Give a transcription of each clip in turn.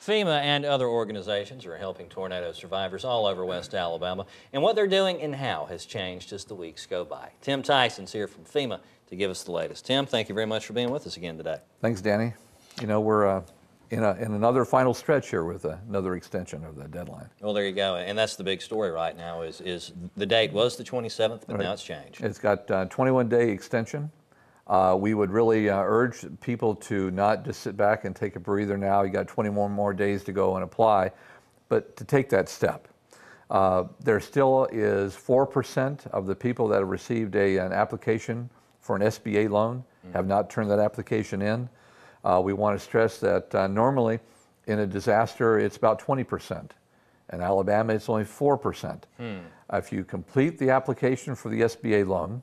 FEMA and other organizations are helping tornado survivors all over West Alabama, and what they're doing and how has changed as the weeks go by. Tim Tyson's here from FEMA to give us the latest. Tim, thank you very much for being with us again today. Thanks, Danny. You know, we're in another final stretch here with another extension of the deadline. Well, there you go, and that's the big story right now is the date was the 27th, but now it's changed. It's got a 21-day extension. We would really urge people to not just sit back and take a breather now. You got 21 more days to go and apply, but to take that step. There still is 4% of the people that have received an application for an SBA loan have not turned that application in. We want to stress that normally in a disaster it's about 20%. In Alabama it's only 4%. If you complete the application for the SBA loan,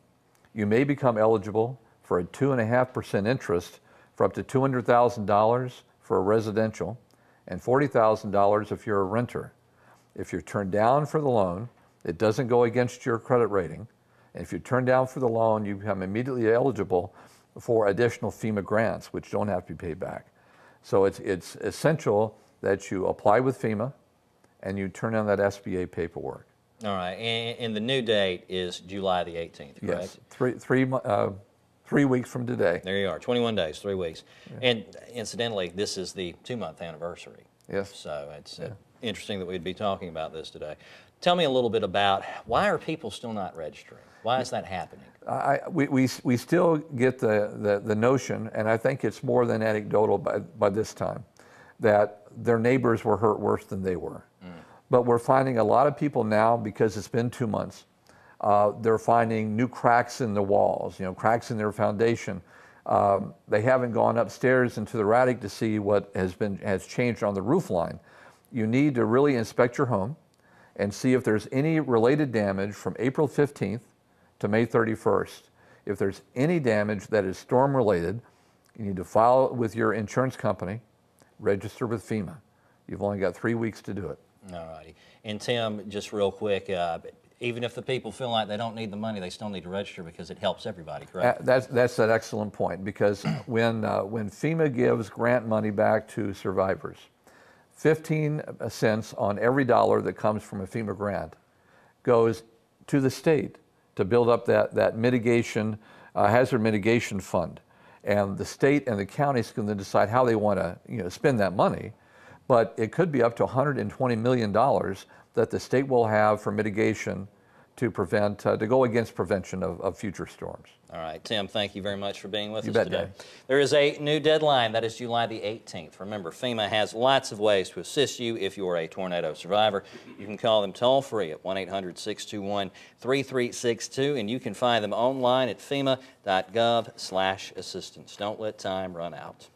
you may become eligible for a 2.5% interest for up to $200,000 for a residential and $40,000 if you're a renter. If you're turned down for the loan, it doesn't go against your credit rating. And if you're turned down for the loan, you become immediately eligible for additional FEMA grants, which don't have to be paid back. So it's essential that you apply with FEMA and you turn in that SBA paperwork. All right, and the new date is July the 18th, correct? Yes, 3 weeks from today. There you are, 21 days, 3 weeks. Yeah. And incidentally, this is the 2-month anniversary. Yes. So it's interesting that we'd be talking about this today. Tell me a little bit about why are people still not registering? Why is that happening? We still get the notion, and I think it's more than anecdotal by this time, that their neighbors were hurt worse than they were. But we're finding a lot of people now, because it's been 2 months, they're finding new cracks in the walls, cracks in their foundation. They haven't gone upstairs into the attic to see what has changed on the roof line. You need to really inspect your home and see if there's any related damage from April 15th to May 31st. If there's any damage that is storm related, you need to file it with your insurance company, register with FEMA. You've only got 3 weeks to do it. All righty. And Tim, just real quick, even if the people feel like they don't need the money, they still need to register because it helps everybody, correct? That's an excellent point, because when FEMA gives grant money back to survivors, 15 cents on every dollar that comes from a FEMA grant goes to the state to build up that mitigation, hazard mitigation fund. And the state and the counties can then decide how they want to spend that money. But it could be up to $120 million that the state will have for mitigation to prevent, to go against prevention of future storms. All right, Tim, thank you very much for being with us today. Dan. There is a new deadline. That is July the 18th. Remember, FEMA has lots of ways to assist you if you're a tornado survivor. You can call them toll-free at 1-800-621-3362, and you can find them online at FEMA.gov/assistance. Don't let time run out.